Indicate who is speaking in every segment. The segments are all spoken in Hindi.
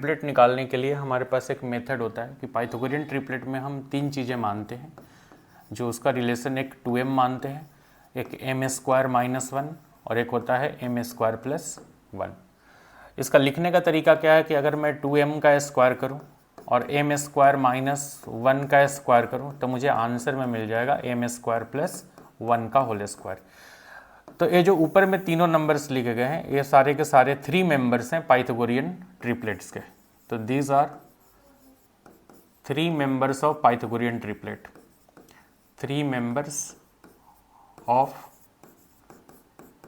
Speaker 1: ट्रिपलेट निकालने के लिए हमारे पास एक मेथड होता है कि पाइथागोरियन ट्रिपलेट में हम तीन चीज़ें मानते हैं, जो उसका रिलेशन एक 2m मानते हैं, एक m² - 1 और एक होता है m² + 1। इसका लिखने का तरीका क्या है कि अगर मैं 2m का स्क्वायर करूँ और m² - 1 का स्क्वायर करूँ तो मुझे आंसर में मिल जाएगा m² + 1 का होल स्क्वायर। तो ये जो ऊपर में तीनों नंबर्स लिखे गए हैं ये सारे के सारे 3 मेंबर्स हैं पाइथागोरियन ट्रिपलेट्स के। तो these are 3 members of Pythagorean triplet, 3 members of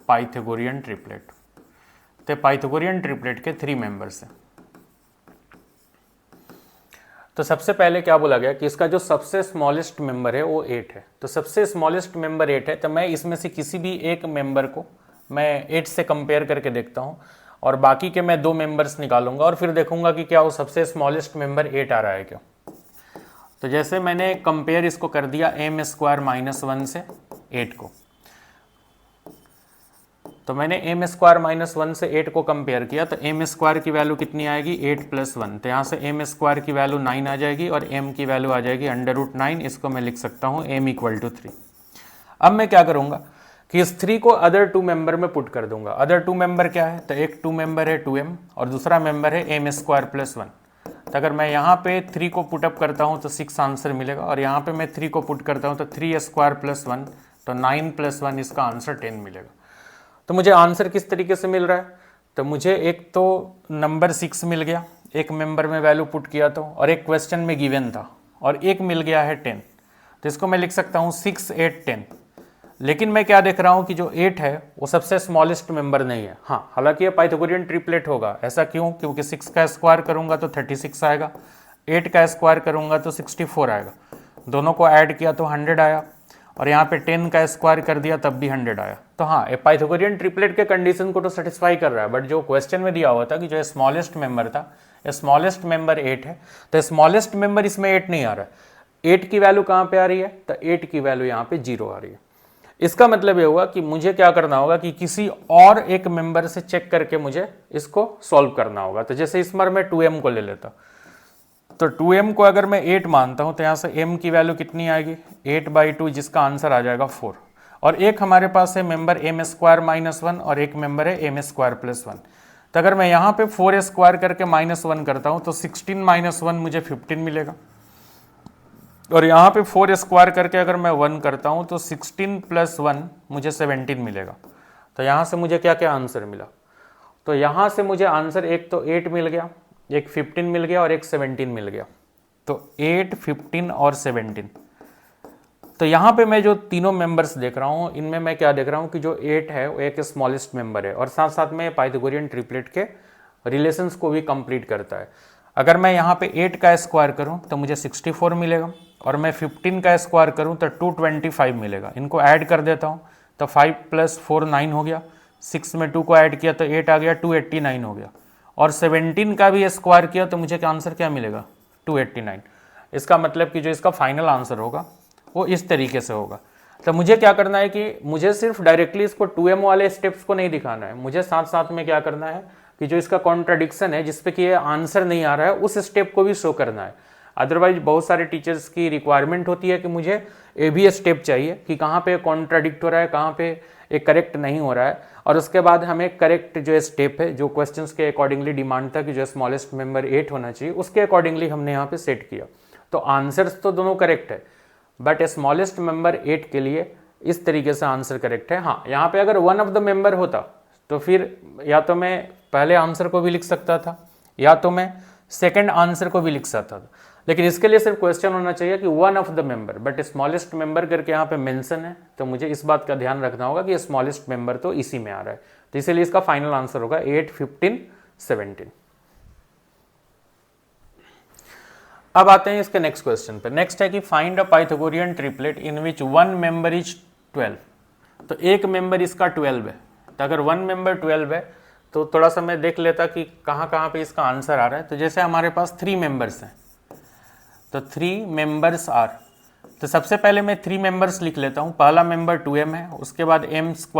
Speaker 1: Pythagorean triplet. तो पाइथागोरियन ट्रिपलेट के 3 मेंबर्स हैं। तो सबसे पहले क्या बोला गया कि इसका जो सबसे स्मॉलेस्ट मेंबर है वो 8 है। तो सबसे स्मॉलेस्ट मेंबर 8 है, तो मैं इसमें से किसी भी एक मेंबर को मैं 8 से कंपेयर करके देखता हूँ और बाकी के मैं 2 मेंबर्स निकालूंगा और फिर देखूंगा कि क्या वो सबसे स्मॉलेस्ट मेंबर 8 आ रहा है क्या। तो जैसे मैंने कंपेयर इसको कर दिया m² - 1 से 8 को, तो मैंने m² - 1 से 8 को कंपेयर किया तो m² की वैल्यू कितनी आएगी 8 + 1। तो यहाँ से m² की वैल्यू 9 आ जाएगी और m की वैल्यू आ जाएगी √9। इसको मैं लिख सकता हूँ m = 3। अब मैं क्या करूँगा कि इस 3 को अदर 2 मेंबर में पुट कर दूंगा। अदर 2 मेंबर क्या है, तो एक 2 मेंबर है 2m और दूसरा मेंबर है m² + 1। तो अगर मैं यहाँ पे 3 को पुटअप करता हूँ तो 6 आंसर मिलेगा और यहाँ पे मैं 3 को पुट करता हूँ तो 3² + 1 तो 9 + 1 इसका आंसर 10 मिलेगा। तो मुझे आंसर किस तरीके से मिल रहा है, तो मुझे एक तो नंबर 6 मिल गया, एक मेंबर में वैल्यू पुट किया तो, और एक क्वेश्चन में गिवन था, और एक मिल गया है 10। तो इसको मैं लिख सकता हूँ 6, 8, 10। लेकिन मैं क्या देख रहा हूँ कि जो 8 है वो सबसे स्मॉलेस्ट मेंबर नहीं है। हाँ, हालांकि ये पाइथागोरियन ट्रिपलेट होगा। ऐसा क्यों, क्योंकि 6 का स्क्वायर करूंगा तो 36 आएगा, 8 का स्क्वायर करूंगा तो 64 आएगा, दोनों को ऐड किया तो 100 आया, और यहाँ पे 10 का स्क्वायर कर दिया तब भी 100 आया। तो हाँ, ये पाइथागोरियन ट्रिपलेट के कंडीशन को तो सेटिस्फाई कर रहा है। बट जो क्वेश्चन में दिया हुआ था कि जो स्मॉलेस्ट मेंबर था, स्मॉलेस्ट मेंबर 8 है, तो स्मॉलेस्ट मेंबर इसमें 8 नहीं आ रहा है। 8 की वैल्यू कहाँ पे आ रही है, तो 8 की वैल्यू यहाँ पे 0 आ रही है। इसका मतलब ये हुआ कि मुझे क्या करना होगा कि किसी और एक मेंबर से चेक करके मुझे इसको सॉल्व करना होगा। तो जैसे इस बार मैं 2m को ले लेता, तो 2m को अगर मैं 8 मानता हूं तो यहां से m की वैल्यू कितनी आएगी 8/2, जिसका आंसर आ जाएगा 4। और एक हमारे पास है मेंबर m² - 1 और एक मेंबर है m² + 1। तो अगर मैं यहां पे 4 स्क्वायर करके -1 करता हूं तो 16 - 1 मुझे 15 मिलेगा, और यहाँ पे 4 स्क्वायर करके अगर मैं 1 करता हूँ तो 16 + 1 मुझे 17 मिलेगा। तो यहाँ से मुझे क्या क्या आंसर मिला, तो यहाँ से मुझे आंसर एक तो 8 मिल गया, एक 15 मिल गया और एक 17 मिल गया। तो 8, 15 और 17। तो यहाँ पे मैं जो तीनों मेंबर्स देख रहा हूँ इनमें मैं क्या देख रहा हूँ कि जो 8 है वो एक स्मॉलेस्ट मेंबर है और साथ साथ में पाइथागोरियन ट्रिपलेट के रिलेशंस को भी कंप्लीट करता है। अगर मैं यहाँ पे 8 का स्क्वायर करूँ तो मुझे 64 मिलेगा, और मैं 15 का स्क्वायर करूँ तो 225 मिलेगा। इनको ऐड कर देता हूँ तो 5 + 4 9 हो गया, 6 में 2 को ऐड किया तो 8 आ गया, 289 हो गया, और 17 का भी स्क्वायर किया तो मुझे क्या आंसर क्या मिलेगा 289। इसका मतलब कि जो इसका फाइनल आंसर होगा वो इस तरीके से होगा। तो मुझे क्या करना है कि मुझे सिर्फ डायरेक्टली इसको 2m वाले स्टेप्स को नहीं दिखाना है, मुझे साथ साथ में क्या करना है कि जो इसका कॉन्ट्राडिक्शन है जिसपे कि ये आंसर नहीं आ रहा है उस स्टेप को भी शो करना है। अदरवाइज बहुत सारे टीचर्स की रिक्वायरमेंट होती है कि मुझे ये भी स्टेप चाहिए कि कहाँ पे कॉन्ट्राडिक्ट हो रहा है, कहाँ पे एक करेक्ट नहीं हो रहा है, और उसके बाद हमें करेक्ट जो स्टेप है जो क्वेश्चंस के अकॉर्डिंगली डिमांड था कि जो स्मॉलेस्ट मेंबर 8 होना चाहिए उसके अकॉर्डिंगली हमने यहाँ पे सेट किया। तो आंसर्स तो दोनों करेक्ट है, बट स्मॉलेस्ट मेंबर 8 के लिए इस तरीके से आंसर करेक्ट है। हाँ, यहाँ पे अगर वन ऑफ द मेंबर होता तो फिर या तो मैं पहले आंसर को भी लिख सकता था या तो मैं सेकेंड आंसर को भी लिख सकता था, लेकिन इसके लिए सिर्फ क्वेश्चन होना चाहिए कि one of the member, but smallest member करके यहाँ पे मेंशन है, तो मुझे इस बात का ध्यान रखना होगा कि स्मॉलेस्ट मेंबर तो इसी में आ रहा है। तो इसीलिए इसका फाइनल आंसर होगा 8, 15, 17। अब आते हैं इसके नेक्स्ट क्वेश्चन पे। नेक्स्ट है कि find a Pythagorean triplet in which one member is 12। तो एक मेंबर इसका 12 है, तो अगर वन मेंबर 12 है तो थोड़ा सा मैं देख लेता कि कहाँ कहाँ पे इसका आंसर आ रहा है। तो जैसे हमारे पास 3 मेंबर्स हैं, तो 3 मेंबर्स आर, तो सबसे पहले मैं 3 मेंबर्स लिख लेता हूँ। पहला मेंबर 2m है, उसके बाद m² -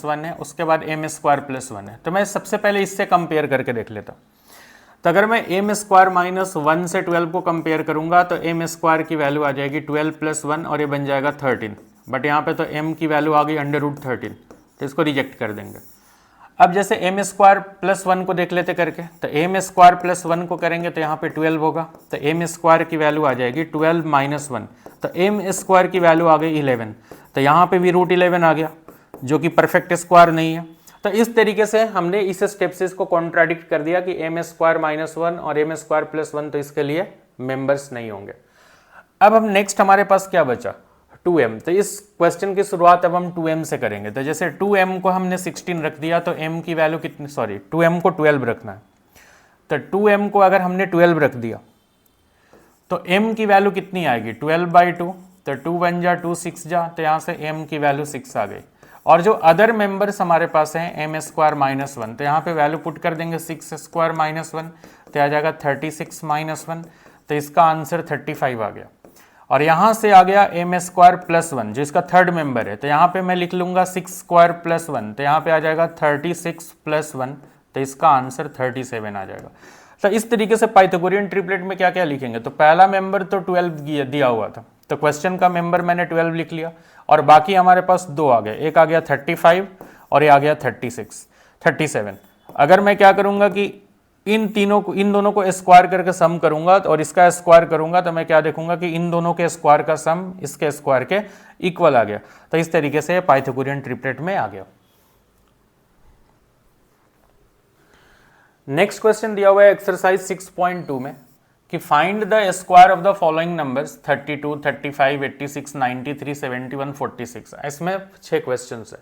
Speaker 1: 1 है, उसके बाद m² + 1 है। तो मैं सबसे पहले इससे कंपेयर करके देख लेता हूँ। तो अगर मैं एम स्क्वायर माइनस 1 से 12 को कंपेयर करूंगा तो एम स्क्वायर की वैल्यू आ जाएगी 12 प्लस 1 और ये बन जाएगा 13, बट यहाँ पे तो m की वैल्यू आ गई √13, तो इसको रिजेक्ट कर देंगे। अब जैसे एम स्क्वायर प्लस 1 को देख लेते करके, तो एम स्क्वायर प्लस 1 को करेंगे तो यहाँ पे 12 होगा, तो एम स्क्वायर की वैल्यू आ जाएगी 12 माइनस 1, तो एम स्क्वायर की वैल्यू आ गई 11, तो यहाँ पे भी √11 आ गया जो कि परफेक्ट स्क्वायर नहीं है। तो इस तरीके से हमने इस स्टेप से इसको कॉन्ट्राडिक्ट कर दिया कि एम स्क्वायर माइनस 1 और एम स्क्वायर प्लस 1 तो इसके लिए मेंबर्स नहीं होंगे। अब हम नेक्स्ट हमारे पास क्या बचा, 2m। तो इस क्वेश्चन की शुरुआत अब हम 2m से करेंगे। तो जैसे 2m को हमने 16 रख दिया तो m की वैल्यू कितनी, 2m को 12 रखना है, तो 2m को अगर हमने 12 रख दिया तो m की वैल्यू कितनी आएगी 12/2, तो 2 बन जा 2 6 जा, तो यहाँ से m की वैल्यू 6 आ गई। और जो अदर मेंबर्स हमारे पास हैं एम स्क्वायर माइनस 1, तो यहाँ पे वैल्यू पुट कर देंगे 6 स्क्वायर माइनस 1, तो आ जाएगा 36 माइनस 1, तो इसका आंसर 35 आ गया। और यहाँ से आ गया एम स्क्वायर प्लस 1 जो इसका थर्ड मेंबर है, तो यहाँ पे मैं लिख लूंगा 6 स्क्वायर प्लस 1, तो यहाँ पे आ जाएगा 36 प्लस 1, तो इसका आंसर 37 आ जाएगा। तो इस तरीके से पाइथागोरियन ट्रिपलेट में क्या क्या लिखेंगे, तो पहला मेंबर तो 12 दिया हुआ था, तो क्वेश्चन का मेंबर मैंने 12 लिख लिया, और बाकी हमारे पास दो आ गए, एक आ गया 35 और ये आ गया 37। अगर मैं क्या करूंगा कि इन दोनों को स्क्वायर करके सम करूंगा और इसका स्क्वायर करूंगा, तो मैं क्या देखूंगा कि इन दोनों के स्क्वायर का सम इसके स्क्वायर के इक्वल आ गया। तो इस तरीके से पाइथागोरियन ट्रिपलेट में आ गया। नेक्स्ट क्वेश्चन दिया हुआ है एक्सरसाइज 6.2 में कि find the square of the following numbers 32, 35, 86, 93, 71, 46। इसमें 6 क्वेश्चन है।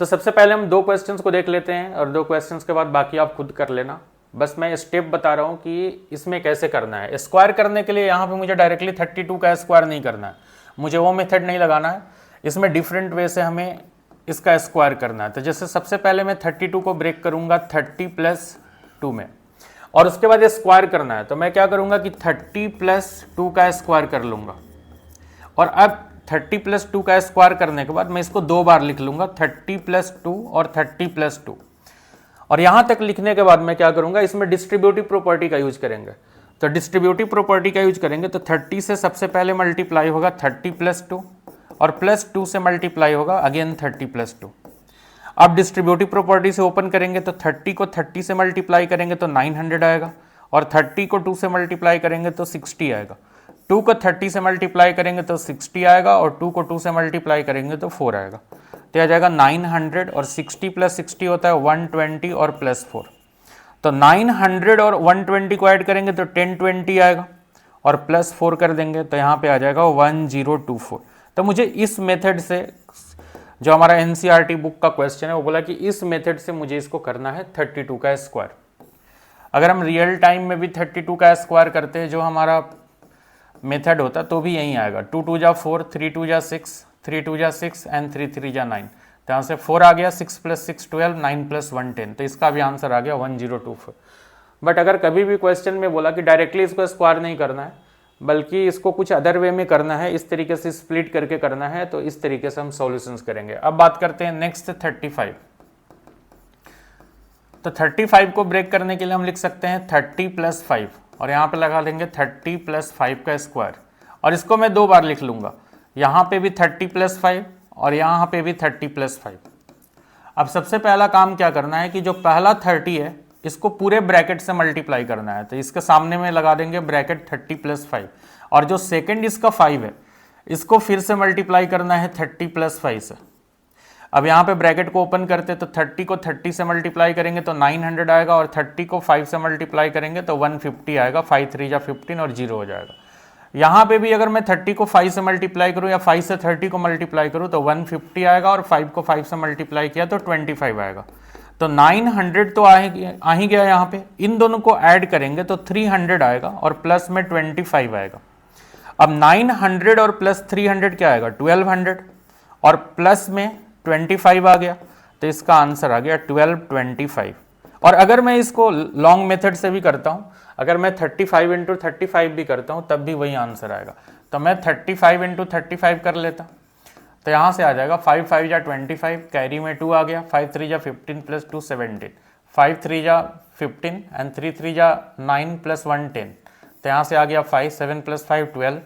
Speaker 1: तो सबसे पहले हम 2 क्वेश्चंस को देख लेते हैं और 2 क्वेश्चंस के बाद बाकी आप खुद कर लेना। बस मैं स्टेप बता रहा हूँ कि इसमें कैसे करना है। स्क्वायर करने के लिए यहाँ पे मुझे डायरेक्टली 32 का स्क्वायर नहीं करना है, मुझे वो मेथड नहीं लगाना है, इसमें डिफरेंट वे से हमें इसका स्क्वायर करना है। तो जैसे सबसे पहले मैं 32 को ब्रेक करूँगा 30 + 2 में, और उसके बाद ये स्क्वायर करना है, तो मैं क्या करूंगा कि 30 + 2 का स्क्वायर कर लूंगा। और अब 30 + 2 का स्क्वायर करने के बाद मैं इसको 2 बार लिख लूंगा, 30 + 2 और 30 + 2। और यहां तक लिखने के बाद मैं क्या करूंगा, इसमें डिस्ट्रीब्यूटिव प्रॉपर्टी का यूज करेंगे। तो डिस्ट्रीब्यूटिव प्रॉपर्टी का यूज करेंगे तो 30 से सबसे पहले मल्टीप्लाई होगा 30 + 2 और +2 से मल्टीप्लाई होगा अगेन 30 + 2। अब डिस्ट्रीब्यूटिव प्रॉपर्टी से ओपन करेंगे तो 30 को 30 से मल्टीप्लाई करेंगे तो 900 आएगा, और 30 को 2 से मल्टीप्लाई करेंगे तो 60 आएगा। 2 को 30 से मल्टीप्लाई करेंगे तो 60 आएगा, और 2 को 2 से मल्टीप्लाई करेंगे तो 4 आएगा। तो आ जाएगा 900, और 60 + 60 होता है 120 और +4। तो 900 और 120 को ऐड करेंगे तो 1020 आएगा, और +4 कर देंगे तो यहाँ पे आ जाएगा 1024। तो मुझे इस मेथड से, जो हमारा एनसीईआरटी बुक का क्वेश्चन है, वो बोला कि इस मेथड से मुझे इसको करना है 32 का स्क्वायर। अगर हम रियल टाइम में भी 32 का स्क्वायर करते हैं जो हमारा मेथड होता, तो भी यही आएगा। 2 2 जा 4, 3 2 जा 6, 3 2 जा 6 एंड 3 3 जा 9। तो यहाँ से 4 आ गया, 6 + 6 12, 9 + 1 10। तो इसका भी आंसर आ गया 1024। बट अगर कभी भी क्वेश्चन में बोला कि डायरेक्टली इसको स्क्वायर नहीं करना है, बल्कि इसको कुछ अदर वे में करना है, इस तरीके से स्प्लिट करके करना है, तो इस तरीके से हम सॉल्यूशंस करेंगे। अब बात करते हैं नेक्स्ट 35। तो 35 को ब्रेक करने के लिए हम लिख सकते हैं 30 + 5, और यहाँ पे लगा देंगे 30 + 5 का स्क्वायर, और इसको मैं 2 बार लिख लूंगा, यहाँ पे भी 30 + 5 और यहाँ पे भी 30 + 5। अब सबसे पहला काम क्या करना है कि जो पहला 30 है इसको पूरे ब्रैकेट से मल्टीप्लाई करना है, तो इसके सामने में लगा देंगे ब्रैकेट 30 + 5, और जो सेकंड इसका 5 है इसको फिर से मल्टीप्लाई करना है 30 + 5 से। अब यहाँ पे ब्रैकेट को ओपन करते तो 30 को 30 से मल्टीप्लाई करेंगे तो 900 आएगा, और 30 को 5 से मल्टीप्लाई करेंगे तो 150 आएगा, 5 3 जा 15 और 0 हो जाएगा। यहाँ पे भी अगर मैं 30 को 5 से मल्टीप्लाई करूँ या 5 से 30 को मल्टीप्लाई करूँ तो 150 आएगा, और 5 को 5 से मल्टीप्लाई किया तो 25 आएगा। तो 900 तो आ ही गया। यहाँ पे इन दोनों को ऐड करेंगे तो 300 आएगा, और प्लस में 25 आएगा। अब 900 और प्लस 300 क्या आएगा 1200, और प्लस में 25 आ गया, तो इसका आंसर आ गया 1225। और अगर मैं इसको लॉन्ग मेथड से भी करता हूँ, अगर मैं 35 × 35 भी करता हूँ तब भी वही आंसर आएगा। तो मैं 35 × 35 कर लेता, तो यहाँ से आ जाएगा 5 5 जा 25, कैरी में 2 आ गया, 5 3 जा 15 + 2 17, 5 3 जा 15 एंड 3 3 जा 9 प्लस 1 10, तो यहाँ से आ गया 5, 7 प्लस 5 12,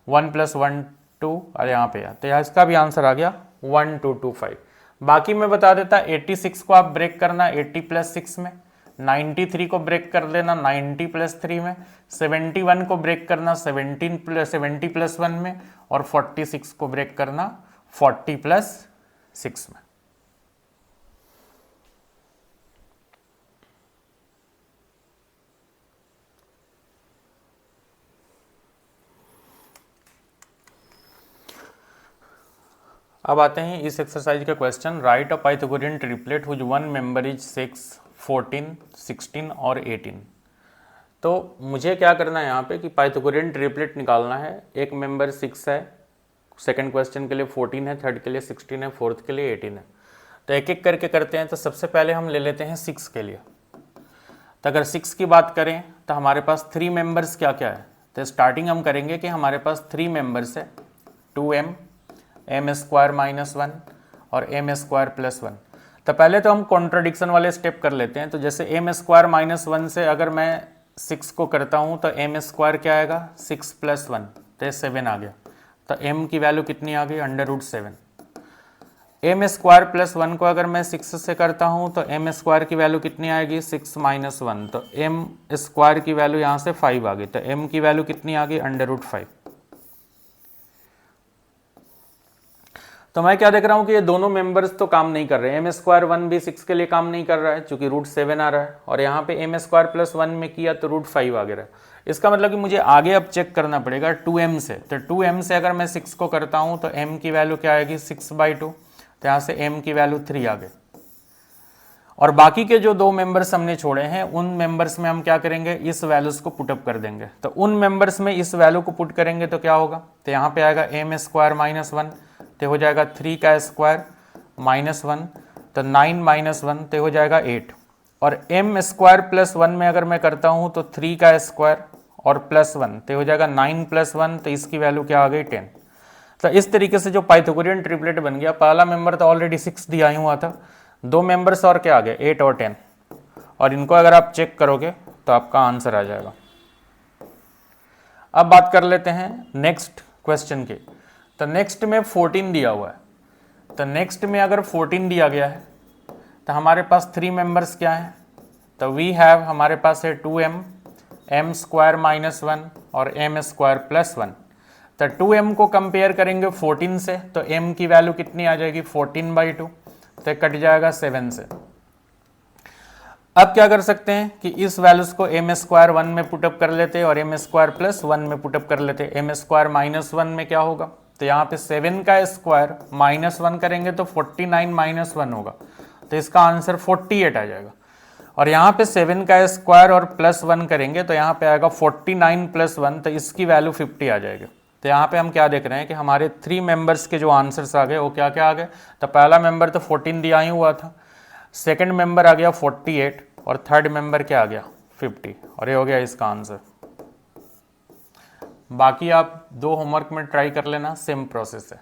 Speaker 1: 1 प्लस 1 2 और यहाँ पे तो यहाँ इसका भी आंसर आ गया 1225। बाकी मैं बता देता 86 को आप ब्रेक करना 80 प्लस 6 में, 93 को ब्रेक कर देना 90 प्लस 3 में, 71 को ब्रेक करना 70 प्लस 1 में और 46 को ब्रेक करना 40 प्लस 6 में। अब आते हैं इस एक्सरसाइज का question, write a Pythagorean triplet whose one member is 6, 14, 16 और 18। तो मुझे क्या करना है यहाँ पे कि पाइथागोरियन ट्रिपलेट निकालना है। एक मेंबर 6 है, सेकंड क्वेश्चन के लिए 14 है, थर्ड के लिए 16 है, फोर्थ के लिए 18 है। तो एक एक करके करते हैं। तो सबसे पहले हम ले लेते हैं 6 के लिए। तो अगर 6 की बात करें तो हमारे पास 3 मेंबर्स क्या क्या है। तो स्टार्टिंग हम करेंगे कि हमारे पास 3 मेंबर्स है, 2m, m स्क्वायर माइनस 1 और m स्क्वायर प्लस 1। तो पहले तो हम कॉन्ट्राडिक्शन वाले स्टेप कर लेते हैं। तो जैसे m स्क्वायर माइनस 1 से अगर मैं 6 को करता हूँ तो m स्क्वायर क्या आएगा 6 प्लस 1, तो 7 आ गया। तो m की वैल्यू कितनी आ गई √7। m स्क्वायर प्लस 1 को अगर मैं 6 से करता हूँ तो m स्क्वायर की वैल्यू कितनी आएगी 6 माइनस 1, तो m स्क्वायर की वैल्यू यहाँ से 5 आ गई। तो m की वैल्यू कितनी आ गई √5। तो मैं क्या देख रहा हूँ कि ये दोनों मेंबर्स तो काम नहीं कर रहे हैं। m स्क्वायर 1 भी 6 के लिए काम नहीं कर रहा है चूंकि √7 आ रहा है, और यहाँ पे m स्क्वायर प्लस 1 में किया तो √5 आ गया। इसका मतलब कि मुझे आगे अब चेक करना पड़ेगा 2m से। तो 2m से अगर मैं 6 को करता हूँ तो m की वैल्यू क्या आएगी 6/2, तो यहाँ से m की वैल्यू 3 आ गई। और बाकी के जो 2 मेंबर्स हमने छोड़े हैं उन मेंबर्स में हम क्या करेंगे, इस वैल्यूज को पुटअप कर देंगे। तो उन मेंबर्स में इस वैल्यू को पुट करेंगे तो क्या होगा, तो यहाँ पे आएगा m स्क्वायर माइनस 1, तो हो जाएगा 3 का स्क्वायर माइनस 1, तो 9 माइनस 1 तो हो जाएगा 8। और m स्क्वायर प्लस 1 में अगर मैं करता हूँ तो 3 का स्क्वायर और प्लस 1 तो हो जाएगा 9 प्लस 1, तो इसकी वैल्यू क्या आ गई 10। तो इस तरीके से जो पाइथागोरियन ट्रिपलेट बन गया, पहला मेंबर तो ऑलरेडी 6 दिया ही हुआ था, 2 मेंबर्स और क्या आ गए 8 और 10, और इनको अगर आप चेक करोगे तो आपका आंसर आ जाएगा। अब बात कर लेते हैं नेक्स्ट क्वेश्चन की। तो नेक्स्ट में 14 दिया हुआ है। तो नेक्स्ट में अगर 14 दिया गया है तो हमारे पास 3 मेंबर्स क्या हैं, तो वी हैव हमारे पास है 2m, m स्क्वायर माइनस 1 और m स्क्वायर प्लस 1। तो 2m को कंपेयर करेंगे 14 से तो m की वैल्यू कितनी आ जाएगी 14/2, तो कट जाएगा 7 से। अब क्या कर सकते हैं कि इस वैल्यूज को m स्क्वायर 1 में पुटअप कर लेते हैं और m स्क्वायर प्लस 1 में पुटअप कर लेते हैं। m स्क्वायर माइनस 1 में क्या होगा, तो यहाँ पे 7 का स्क्वायर माइनस 1 करेंगे तो 49 माइनस 1 होगा, तो इसका आंसर 48 आ जाएगा। और यहाँ पे 7 का स्क्वायर और प्लस 1 करेंगे तो यहाँ पे आएगा 49 प्लस 1, तो इसकी वैल्यू 50 आ जाएगी। तो यहाँ पे हम क्या देख रहे हैं कि हमारे 3 मेंबर्स के जो आंसर्स आ गए वो क्या क्या आ गए। तो पहला मेंबर तो 14 दिया ही हुआ था, सेकंड मेंबर आ गया 48 और थर्ड मेंबर क्या आ गया 50, और ये हो गया इसका आंसर। बाकी आप 2 होमवर्क में ट्राई कर लेना, सेम प्रोसेस है।